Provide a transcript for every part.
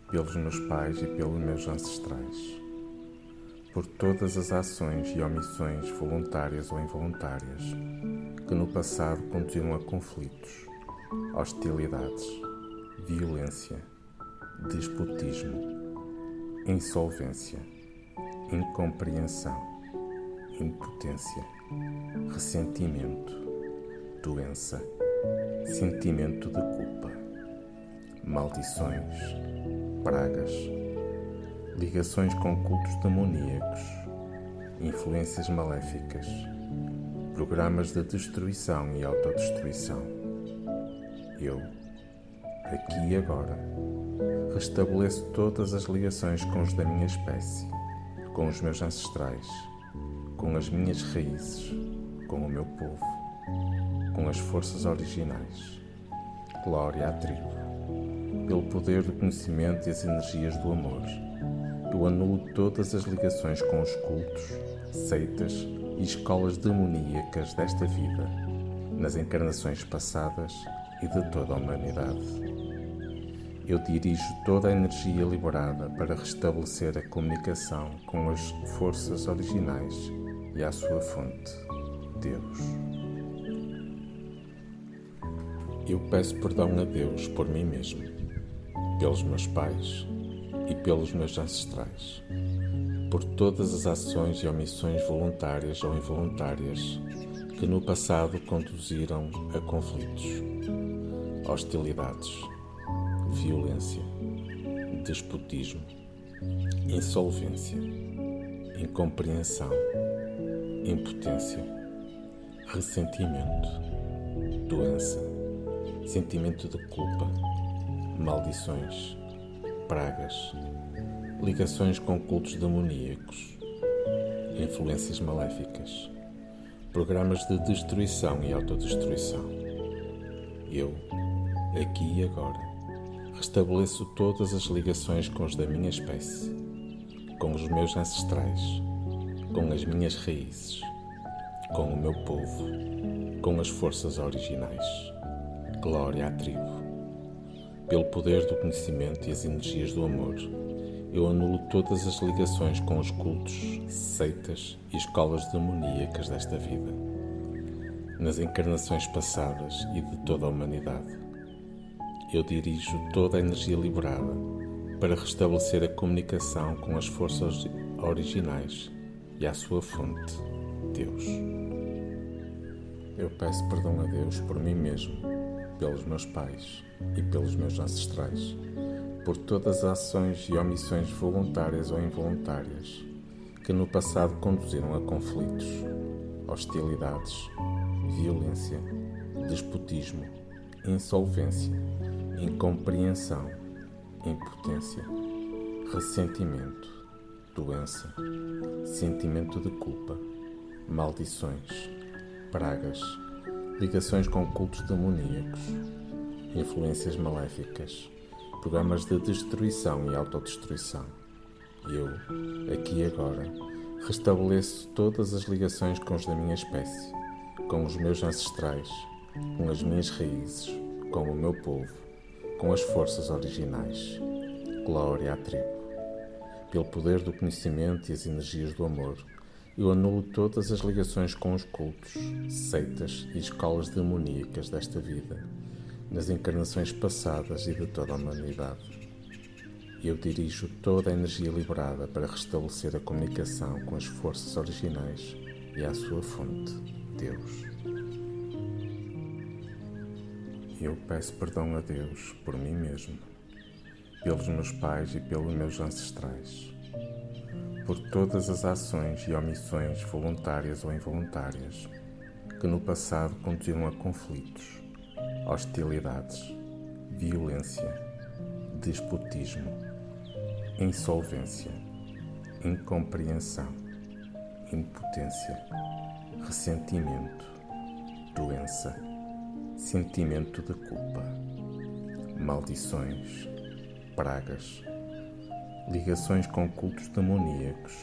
pelos meus pais e pelos meus ancestrais, por todas as ações e omissões voluntárias ou involuntárias que no passado conduziram a conflitos, hostilidades, violência, despotismo, insolvência, incompreensão, impotência, ressentimento, doença, sentimento de culpa, maldições, pragas, ligações com cultos demoníacos, influências maléficas, programas de destruição e autodestruição. Eu, aqui e agora, restabeleço todas as ligações com os da minha espécie, com os meus ancestrais, com as minhas raízes, com o meu povo, com as forças originais. Glória à tribo. Pelo poder do conhecimento e as energias do amor, eu anulo todas as ligações com os cultos, seitas e escolas demoníacas desta vida, nas encarnações passadas e de toda a humanidade. Eu dirijo toda a energia liberada para restabelecer a comunicação com as forças originais e à sua fonte, Deus. Eu peço perdão a Deus por mim mesmo, pelos meus pais e pelos meus ancestrais, por todas as ações e omissões voluntárias ou involuntárias que no passado conduziram a conflitos, hostilidades, violência, despotismo, insolvência, incompreensão, impotência, ressentimento, doença, sentimento de culpa, maldições, pragas, ligações com cultos demoníacos, influências maléficas, programas de destruição e autodestruição. Eu, aqui e agora, restabeleço todas as ligações com os da minha espécie, com os meus ancestrais, com as minhas raízes, com o meu povo, com as forças originais. Glória à tribo. Pelo poder do conhecimento e as energias do amor, eu anulo todas as ligações com os cultos, seitas e escolas demoníacas desta vida, nas encarnações passadas e de toda a humanidade. Eu dirijo toda a energia liberada para restabelecer a comunicação com as forças originais e à sua fonte, Deus. Eu peço perdão a Deus por mim mesmo, pelos meus pais e pelos meus ancestrais, por todas as ações e omissões voluntárias ou involuntárias que no passado conduziram a conflitos, hostilidades, violência, despotismo, insolvência, incompreensão, impotência, ressentimento, doença, sentimento de culpa, maldições, pragas, ligações com cultos demoníacos, influências maléficas, programas de destruição e autodestruição. Eu, aqui e agora, restabeleço todas as ligações com os da minha espécie, com os meus ancestrais, com as minhas raízes, com o meu povo, com as forças originais. Glória à tribo. Pelo poder do conhecimento e as energias do amor, eu anulo todas as ligações com os cultos, seitas e escolas demoníacas desta vida, nas encarnações passadas e de toda a humanidade. Eu dirijo toda a energia liberada para restabelecer a comunicação com as forças originais e à sua fonte, Deus. Eu peço perdão a Deus por mim mesmo, pelos meus pais e pelos meus ancestrais, por todas as ações e omissões voluntárias ou involuntárias que no passado conduziram a conflitos, hostilidades, violência, despotismo, insolvência, incompreensão, impotência, ressentimento, doença, sentimento de culpa, maldições, pragas, ligações com cultos demoníacos,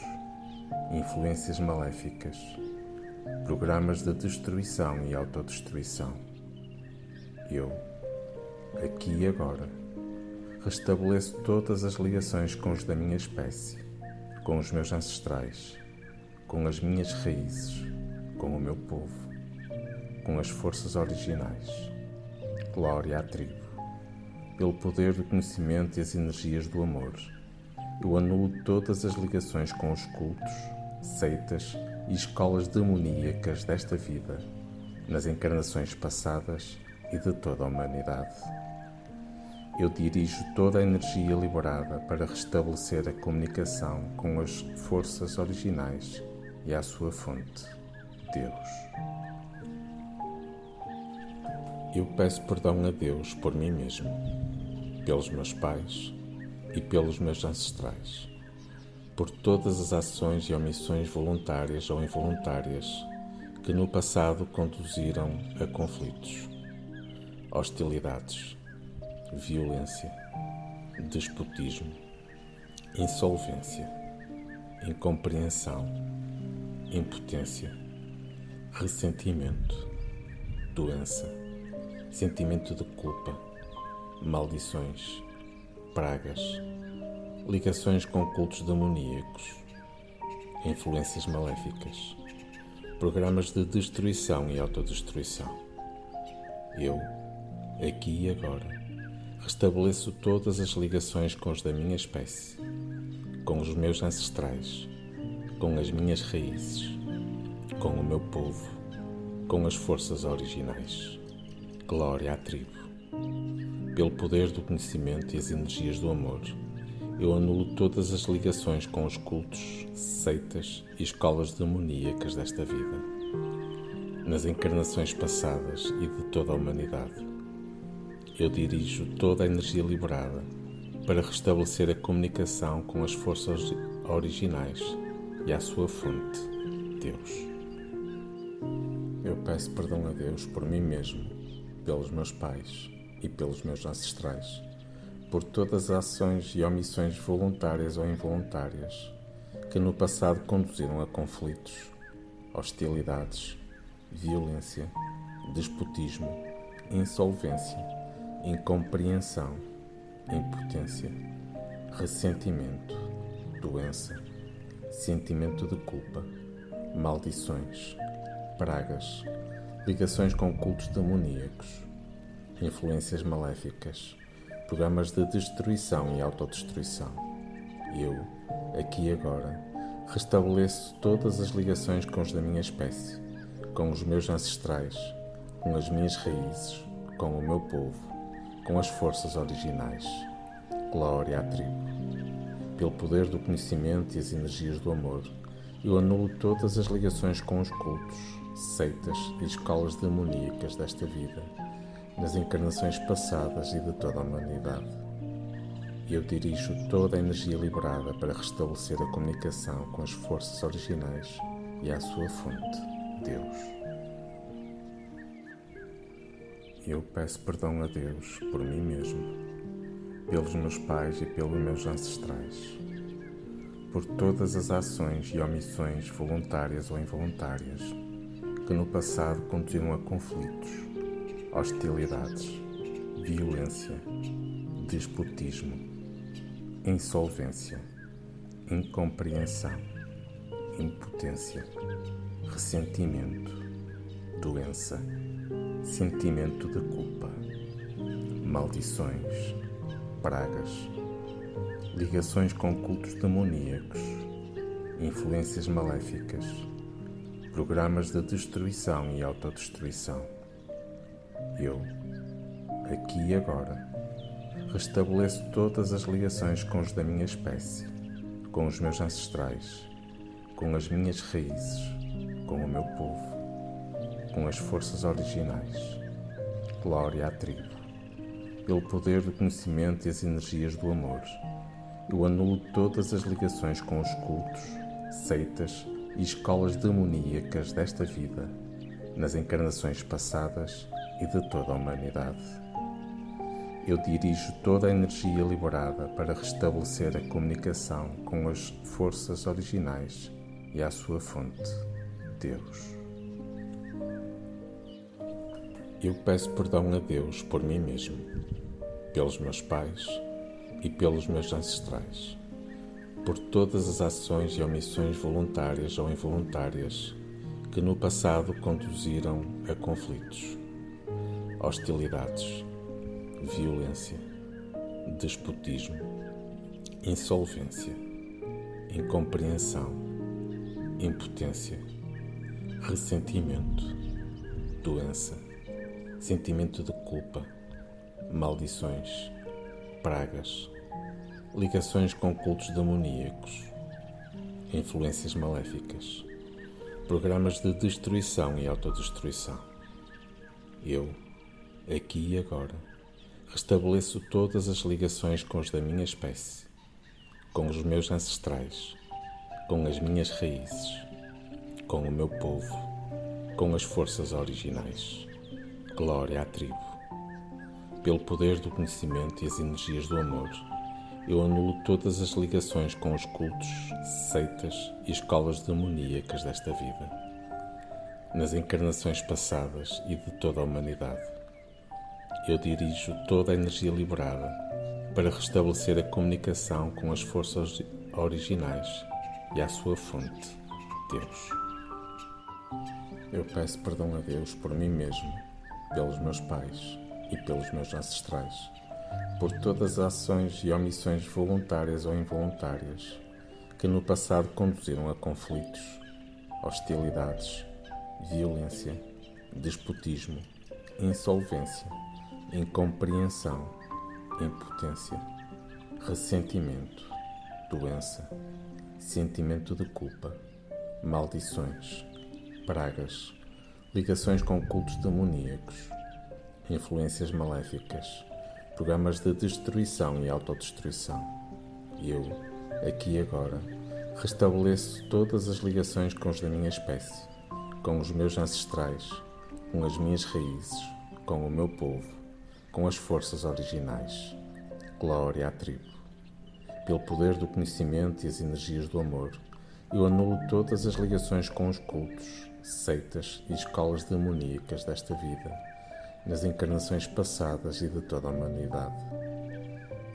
influências maléficas, programas de destruição e autodestruição. Eu, aqui e agora, restabeleço todas as ligações com os da minha espécie, com os meus ancestrais, com as minhas raízes, com o meu povo, com as forças originais. Glória à tribo. Pelo poder do conhecimento e as energias do amor, eu anulo todas as ligações com os cultos, seitas e escolas demoníacas desta vida, nas encarnações passadas e de toda a humanidade. Eu dirijo toda a energia liberada para restabelecer a comunicação com as forças originais e à sua fonte, Deus. Eu peço perdão a Deus por mim mesmo, pelos meus pais e pelos meus ancestrais, por todas as ações e omissões voluntárias ou involuntárias que no passado conduziram a conflitos, hostilidades, violência, despotismo, insolvência, incompreensão, impotência, ressentimento, doença, sentimento de culpa, maldições, pragas, ligações com cultos demoníacos, influências maléficas, programas de destruição e autodestruição. Eu, aqui e agora, restabeleço todas as ligações com os da minha espécie, com os meus ancestrais, com as minhas raízes, com o meu povo, com as forças originais. Glória à tribo. Pelo poder do conhecimento e as energias do amor, eu anulo todas as ligações com os cultos, seitas e escolas demoníacas desta vida, nas encarnações passadas e de toda a humanidade. Eu dirijo toda a energia liberada para restabelecer a comunicação com as forças originais e à sua fonte, Deus. Eu peço perdão a Deus por mim mesmo, pelos meus pais e pelos meus ancestrais, por todas as ações e omissões voluntárias ou involuntárias que no passado conduziram a conflitos, hostilidades, violência, despotismo, insolvência, incompreensão, impotência, ressentimento, doença, sentimento de culpa, maldições, pragas, ligações com cultos demoníacos, influências maléficas, programas de destruição e autodestruição. Eu, aqui e agora, restabeleço todas as ligações com os da minha espécie, com os meus ancestrais, com as minhas raízes, com o meu povo, com as forças originais. Glória à tribo. Pelo poder do conhecimento e as energias do amor, eu anulo todas as ligações com os cultos, seitas e escolas demoníacas desta vida, nas encarnações passadas e de toda a humanidade. Eu dirijo toda a energia liberada para restabelecer a comunicação com as forças originais e à sua fonte, Deus. Eu peço perdão a Deus por mim mesmo, pelos meus pais e pelos meus ancestrais, por todas as ações e omissões voluntárias ou involuntárias que no passado conduziram a conflitos, hostilidades, violência, despotismo, insolvência, incompreensão, impotência, ressentimento, doença, sentimento de culpa, maldições, pragas, ligações com cultos demoníacos, influências maléficas, programas de destruição e autodestruição. Eu, aqui e agora, restabeleço todas as ligações com os da minha espécie, com os meus ancestrais, com as minhas raízes, com o meu povo, com as forças originais. Glória à tribo. Pelo poder do conhecimento e as energias do amor, eu anulo todas as ligações com os cultos, seitas e escolas demoníacas desta vida, nas encarnações passadas e de toda a humanidade. Eu dirijo toda a energia liberada para restabelecer a comunicação com as forças originais e à sua fonte, Deus. Eu peço perdão a Deus por mim mesmo, pelos meus pais e pelos meus ancestrais, por todas as ações e omissões voluntárias ou involuntárias que no passado conduziram a conflitos, hostilidades, violência, despotismo, insolvência, incompreensão, impotência, ressentimento, doença, sentimento de culpa, maldições, pragas, ligações com cultos demoníacos, influências maléficas, programas de destruição e autodestruição. Eu, aqui e agora, restabeleço todas as ligações com os da minha espécie, com os meus ancestrais, com as minhas raízes, com o meu povo, com as forças originais. Glória à tribo. Pelo poder do conhecimento e as energias do amor, eu anulo todas as ligações com os cultos, seitas e escolas demoníacas desta vida, nas encarnações passadas e de toda a humanidade. Eu dirijo toda a energia liberada para restabelecer a comunicação com as forças originais e à sua fonte, Deus. Eu peço perdão a Deus por mim mesmo, pelos meus pais e pelos meus ancestrais, por todas as ações e omissões voluntárias ou involuntárias que no passado conduziram a conflitos, hostilidades, violência, despotismo, insolvência, incompreensão, impotência, ressentimento, doença, sentimento de culpa, maldições, pragas, ligações com cultos demoníacos, influências maléficas, programas de destruição e autodestruição. Eu, aqui e agora, restabeleço todas as ligações com os da minha espécie, com os meus ancestrais, com as minhas raízes, com o meu povo, com as forças originais. Glória à tribo. Pelo poder do conhecimento e as energias do amor, eu anulo todas as ligações com os cultos, seitas e escolas demoníacas desta vida, nas encarnações passadas e de toda a humanidade.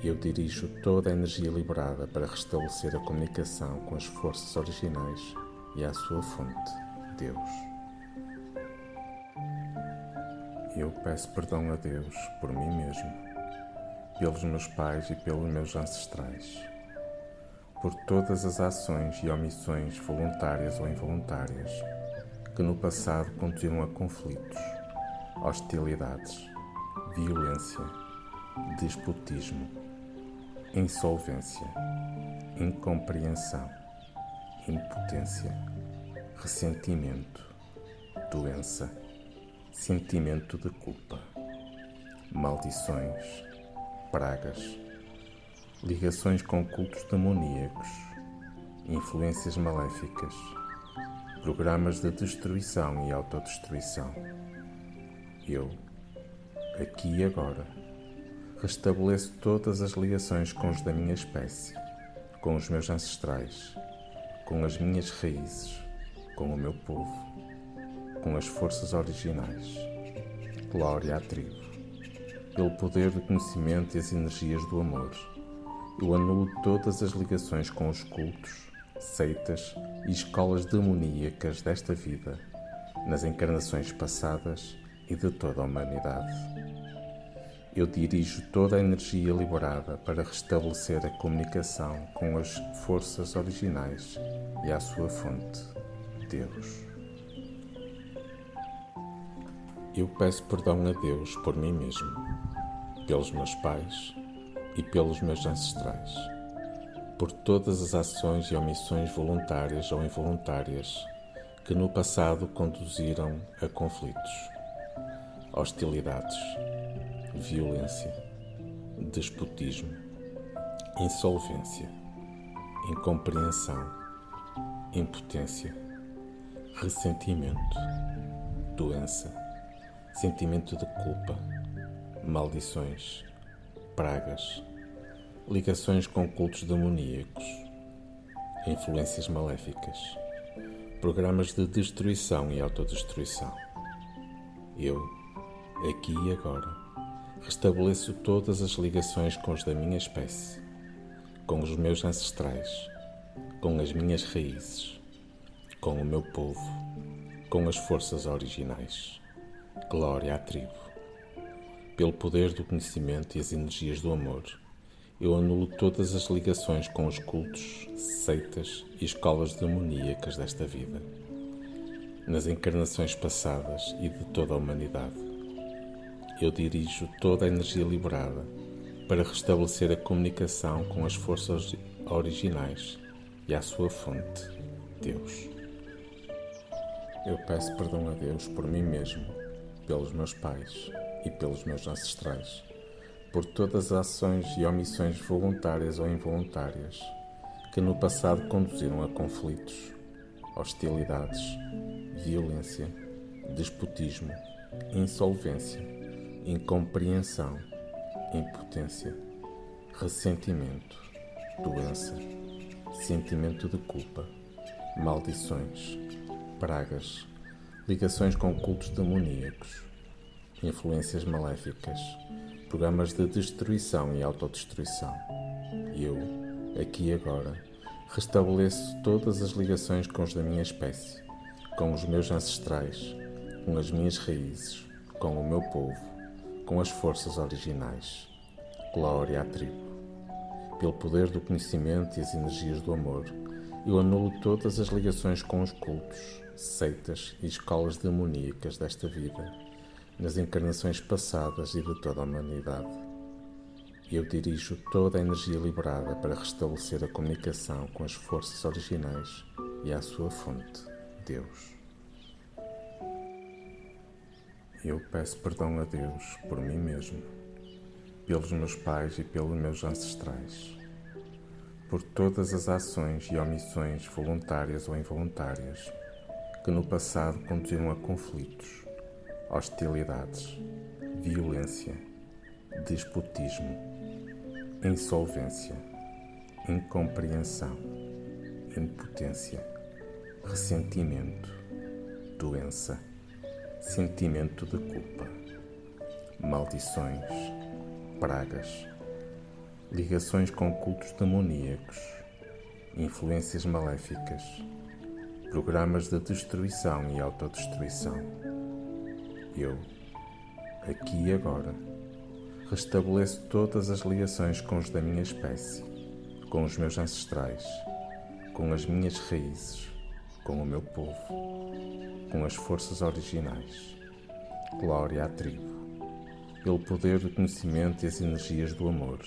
Eu dirijo toda a energia liberada para restabelecer a comunicação com as forças originais e à sua fonte, Deus. Eu peço perdão a Deus por mim mesmo, pelos meus pais e pelos meus ancestrais, por todas as ações e omissões voluntárias ou involuntárias que no passado conduziram a conflitos, hostilidades, violência, despotismo, insolvência, incompreensão, impotência, ressentimento, doença, sentimento de culpa, maldições, pragas, ligações com cultos demoníacos, influências maléficas, programas de destruição e autodestruição. Eu, aqui e agora, restabeleço todas as ligações com os da minha espécie, com os meus ancestrais, com as minhas raízes, com o meu povo, com as forças originais. Glória à tribo. Pelo poder do conhecimento e as energias do amor, eu anulo todas as ligações com os cultos, seitas e escolas demoníacas desta vida, nas encarnações passadas e de toda a humanidade. Eu dirijo toda a energia liberada para restabelecer a comunicação com as forças originais e à sua fonte, Deus. Eu peço perdão a Deus por mim mesmo, pelos meus pais e pelos meus ancestrais, por todas as ações e omissões voluntárias ou involuntárias que no passado conduziram a conflitos, hostilidades, violência, despotismo, insolvência, incompreensão, impotência, ressentimento, doença, sentimento de culpa, maldições, pragas, ligações com cultos demoníacos, influências maléficas, programas de destruição e autodestruição. Eu, aqui e agora, Restabeleço todas as ligações com os da minha espécie, com os meus ancestrais, com as minhas raízes, com o meu povo, com as forças originais. Glória à tribo. Pelo poder do conhecimento e as energias do amor, eu anulo todas as ligações com os cultos, seitas e escolas demoníacas desta vida, nas encarnações passadas e de toda a humanidade. Eu dirijo toda a energia liberada para restabelecer a comunicação com as forças originais e à sua fonte, Deus. Eu peço perdão a Deus por mim mesmo, pelos meus pais e pelos meus ancestrais, por todas as ações e omissões voluntárias ou involuntárias que no passado conduziram a conflitos, hostilidades, violência, despotismo, insolvência, incompreensão, impotência, ressentimento, doença, sentimento de culpa, maldições, pragas, ligações com cultos demoníacos, influências maléficas, programas de destruição e autodestruição. Eu, aqui e agora, restabeleço todas as ligações com os da minha espécie, com os meus ancestrais, com as minhas raízes, com o meu povo, com as forças originais. Glória à tribo. Pelo poder do conhecimento e as energias do amor, eu anulo todas as ligações com os cultos, seitas e escolas demoníacas desta vida, nas encarnações passadas e de toda a humanidade. Eu dirijo toda a energia liberada para restabelecer a comunicação com as forças originais e à sua fonte, Deus. Eu peço perdão a Deus por mim mesmo, pelos meus pais e pelos meus ancestrais, por todas as ações e omissões voluntárias ou involuntárias que no passado conduziram a conflitos, hostilidades, violência, despotismo, insolvência, incompreensão, impotência, ressentimento, doença, sentimento de culpa, maldições, pragas, ligações com cultos demoníacos, influências maléficas, programas de destruição e autodestruição. Eu, aqui e agora, restabeleço todas as ligações com os da minha espécie, com os meus ancestrais, com as minhas raízes, com o meu povo, com as forças originais. Glória à tribo. Pelo poder do conhecimento e as energias do amor,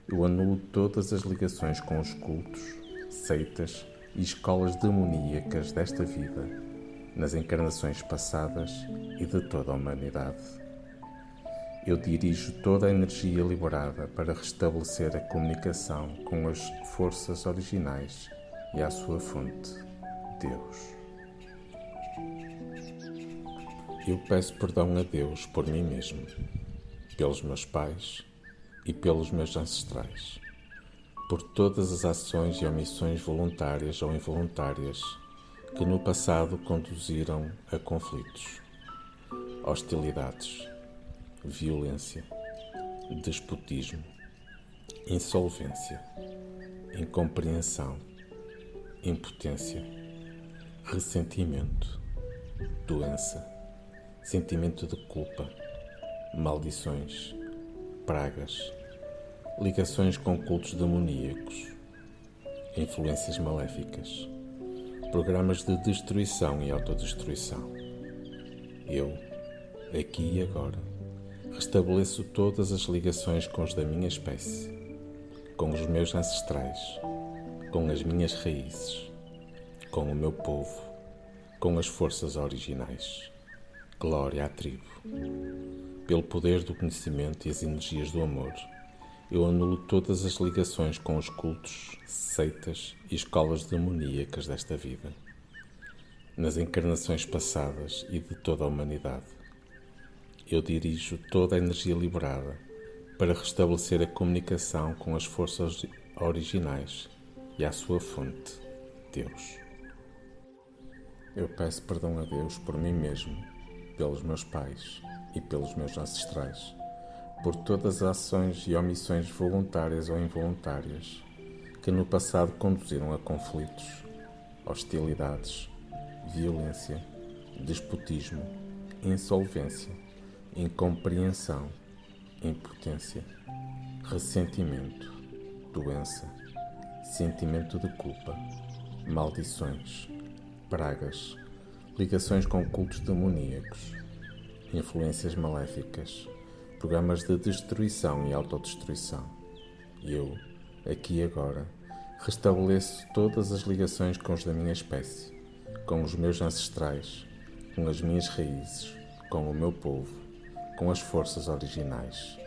eu anulo todas as ligações com os cultos, seitas e escolas demoníacas desta vida, nas encarnações passadas e de toda a humanidade. Eu dirijo toda a energia liberada para restabelecer a comunicação com as forças originais e à sua fonte, Deus. Eu peço perdão a Deus por mim mesmo, pelos meus pais e pelos meus ancestrais, por todas as ações e omissões voluntárias ou involuntárias que no passado conduziram a conflitos, hostilidades, violência, despotismo, insolvência, incompreensão, impotência, ressentimento, doença, sentimento de culpa, maldições, pragas, ligações com cultos demoníacos, influências maléficas, programas de destruição e autodestruição. Eu, aqui e agora, restabeleço todas as ligações com os da minha espécie, com os meus ancestrais, com as minhas raízes, com o meu povo, com as forças originais. Glória à tribo. Pelo poder do conhecimento e as energias do amor, eu anulo todas as ligações com os cultos, seitas e escolas demoníacas desta vida, nas encarnações passadas e de toda a humanidade. Eu dirijo toda a energia liberada para restabelecer a comunicação com as forças originais e à sua fonte, Deus. Eu peço perdão a Deus por mim mesmo, pelos meus pais e pelos meus ancestrais, por todas as ações e omissões voluntárias ou involuntárias que no passado conduziram a conflitos, hostilidades, violência, despotismo, insolvência, incompreensão, impotência, ressentimento, doença, sentimento de culpa, maldições, pragas, ligações com cultos demoníacos, influências maléficas, programas de destruição e autodestruição. Eu, aqui e agora, restabeleço todas as ligações com os da minha espécie, com os meus ancestrais, com as minhas raízes, com o meu povo, com as forças originais.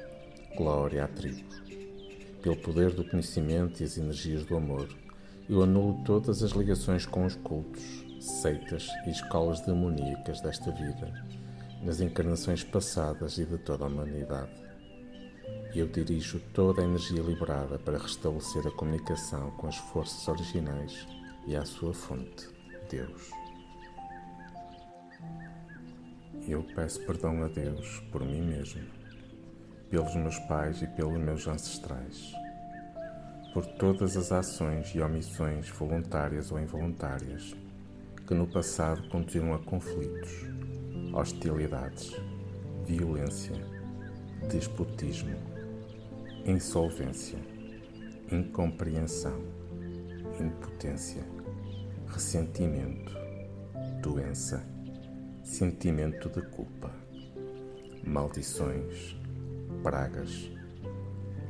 Glória à tribo. Pelo poder do conhecimento e as energias do amor, eu anulo todas as ligações com os cultos, seitas e escolas demoníacas desta vida, nas encarnações passadas e de toda a humanidade. Eu dirijo toda a energia liberada para restabelecer a comunicação com as forças originais e à sua fonte, Deus. Eu peço perdão a Deus por mim mesmo, pelos meus pais e pelos meus ancestrais, por todas as ações e omissões voluntárias ou involuntárias que no passado conduziram a conflitos, hostilidades, violência, despotismo, insolvência, incompreensão, impotência, ressentimento, doença, sentimento de culpa, maldições, pragas,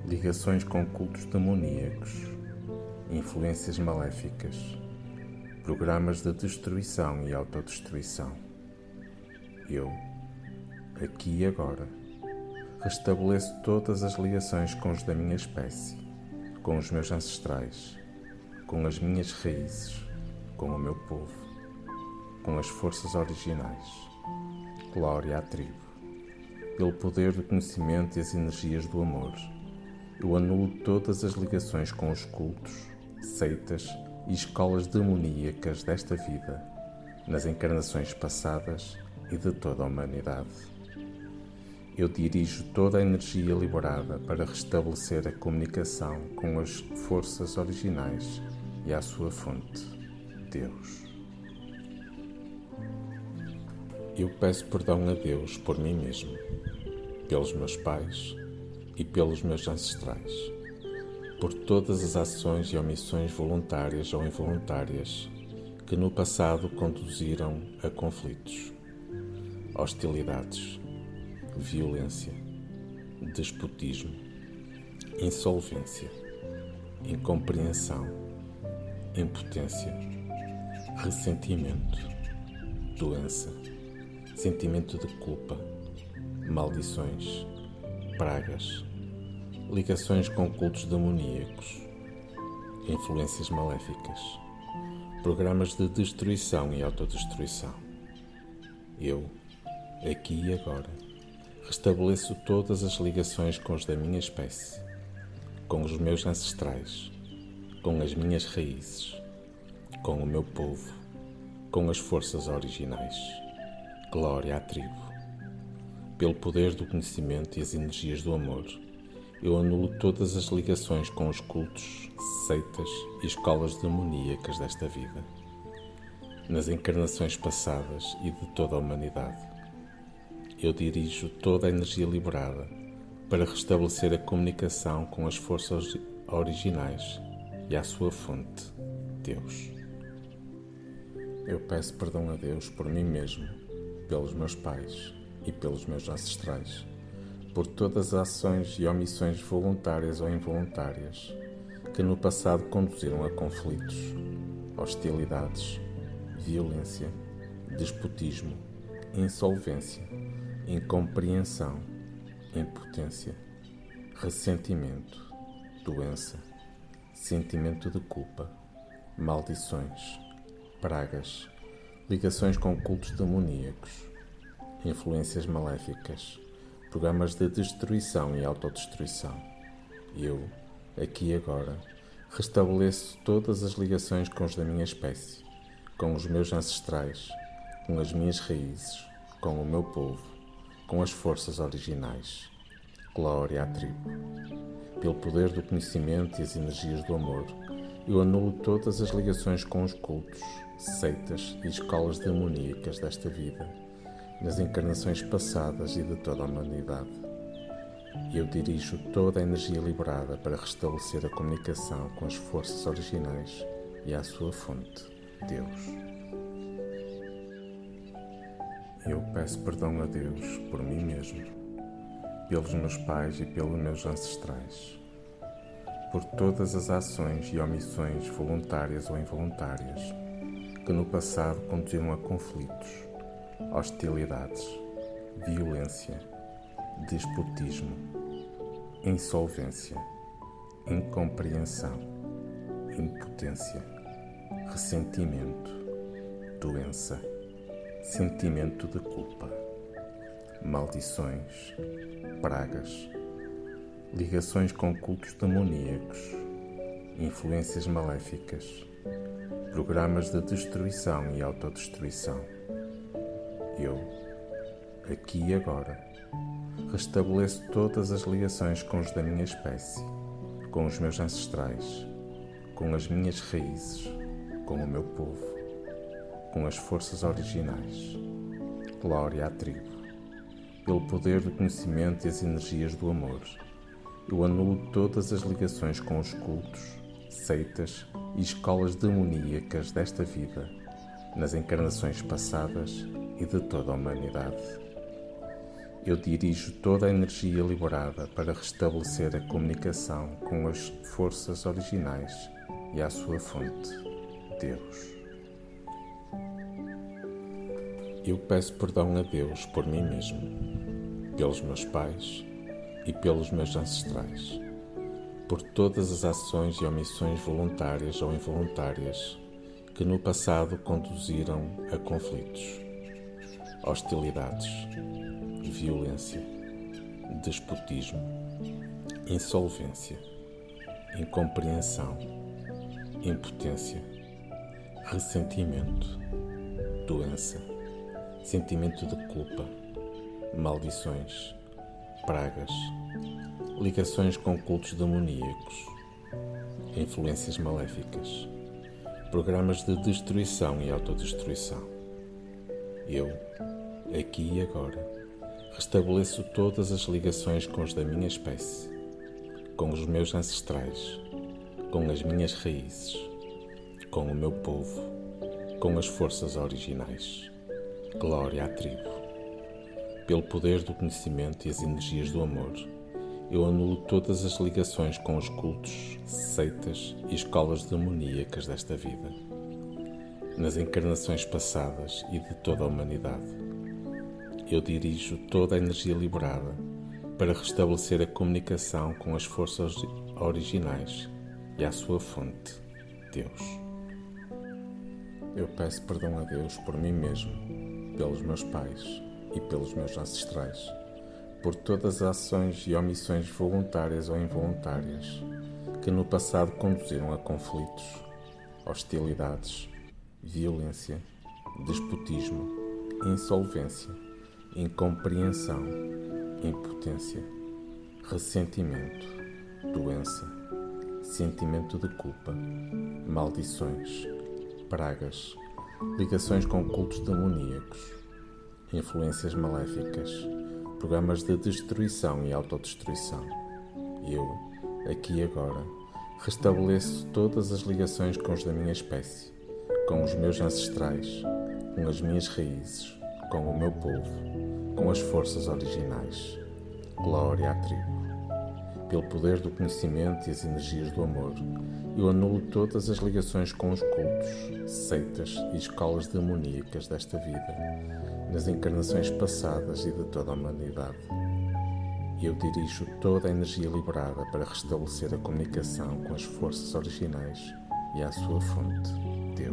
ligações com cultos demoníacos, influências maléficas, programas de destruição e autodestruição. Eu, aqui e agora, restabeleço todas as ligações com os da minha espécie, com os meus ancestrais, com as minhas raízes, com o meu povo, com as forças originais. Glória à tribo. Pelo poder do conhecimento e as energias do amor, eu anulo todas as ligações com os cultos, seitas e escolas demoníacas desta vida, nas encarnações passadas e de toda a humanidade. Eu dirijo toda a energia liberada para restabelecer a comunicação com as forças originais e à sua fonte, Deus. Eu peço perdão a Deus por mim mesmo, pelos meus pais e pelos meus ancestrais, por todas as ações e omissões voluntárias ou involuntárias que no passado conduziram a conflitos, hostilidades, violência, despotismo, insolvência, incompreensão, impotência, ressentimento, doença, sentimento de culpa, maldições, pragas, ligações com cultos demoníacos, influências maléficas, programas de destruição e autodestruição. Eu, aqui e agora, restabeleço todas as ligações com os da minha espécie, com os meus ancestrais, com as minhas raízes, com o meu povo, com as forças originais. Glória à tribo. Pelo poder do conhecimento e as energias do amor, eu anulo todas as ligações com os cultos, seitas e escolas demoníacas desta vida, nas encarnações passadas e de toda a humanidade. Eu dirijo toda a energia liberada para restabelecer a comunicação com as forças originais e à sua fonte, Deus. Eu peço perdão a Deus por mim mesmo, pelos meus pais e pelos meus ancestrais, por todas as ações e omissões voluntárias ou involuntárias que no passado conduziram a conflitos, hostilidades, violência, despotismo, insolvência, incompreensão, impotência, ressentimento, doença, sentimento de culpa, maldições, pragas, ligações com cultos demoníacos, influências maléficas, programas de destruição e autodestruição. Eu, aqui e agora, restabeleço todas as ligações com os da minha espécie, com os meus ancestrais, com as minhas raízes, com o meu povo, com as forças originais. Glória à tribo. Pelo poder do conhecimento e as energias do amor, eu anulo todas as ligações com os cultos, seitas e escolas demoníacas desta vida, nas encarnações passadas e de toda a humanidade. Eu dirijo toda a energia liberada para restabelecer a comunicação com as forças originais e à sua fonte, Deus. Eu peço perdão a Deus por mim mesmo, pelos meus pais e pelos meus ancestrais, por todas as ações e omissões voluntárias ou involuntárias que no passado conduziram a conflitos, hostilidades, violência, despotismo, insolvência, incompreensão, impotência, ressentimento, doença, sentimento de culpa, maldições, pragas, ligações com cultos demoníacos, influências maléficas, programas de destruição e autodestruição. Eu, aqui e agora, restabeleço todas as ligações com os da minha espécie, com os meus ancestrais, com as minhas raízes, com o meu povo, com as forças originais. Glória à tribo. Pelo poder do conhecimento e as energias do amor, eu anulo todas as ligações com os cultos, seitas e escolas demoníacas desta vida, nas encarnações passadas e de toda a humanidade. Eu dirijo toda a energia liberada para restabelecer a comunicação com as forças originais e à sua fonte, Deus. Eu peço perdão a Deus por mim mesmo, pelos meus pais e pelos meus ancestrais, por todas as ações e omissões voluntárias ou involuntárias que no passado conduziram a conflitos, hostilidades, violência, despotismo, insolvência, incompreensão, impotência, ressentimento, doença, sentimento de culpa, maldições, pragas, ligações com cultos demoníacos, influências maléficas, programas de destruição e autodestruição. Eu, aqui e agora, restabeleço todas as ligações com os da minha espécie, com os meus ancestrais, com as minhas raízes, com o meu povo, com as forças originais. Glória à tribo. Pelo poder do conhecimento e as energias do amor, eu anulo todas as ligações com os cultos, seitas e escolas demoníacas desta vida, nas encarnações passadas e de toda a humanidade. Eu dirijo toda a energia liberada para restabelecer a comunicação com as forças originais e à sua fonte, Deus. Eu peço perdão a Deus por mim mesmo, pelos meus pais e pelos meus ancestrais, por todas as ações e omissões voluntárias ou involuntárias que no passado conduziram a conflitos, hostilidades, violência, despotismo, insolvência, incompreensão, impotência, ressentimento, doença, sentimento de culpa, maldições, pragas, ligações com cultos demoníacos, influências maléficas, programas de destruição e autodestruição. Eu, aqui e agora, restabeleço todas as ligações com os da minha espécie, com os meus ancestrais, com as minhas raízes, com o meu povo, com as forças originais. Glória à tribo. Pelo poder do conhecimento e as energias do amor, eu anulo todas as ligações com os cultos, seitas e escolas demoníacas desta vida, nas encarnações passadas e de toda a humanidade. Eu dirijo toda a energia liberada para restabelecer a comunicação com as forças originais e à sua fonte, Deus.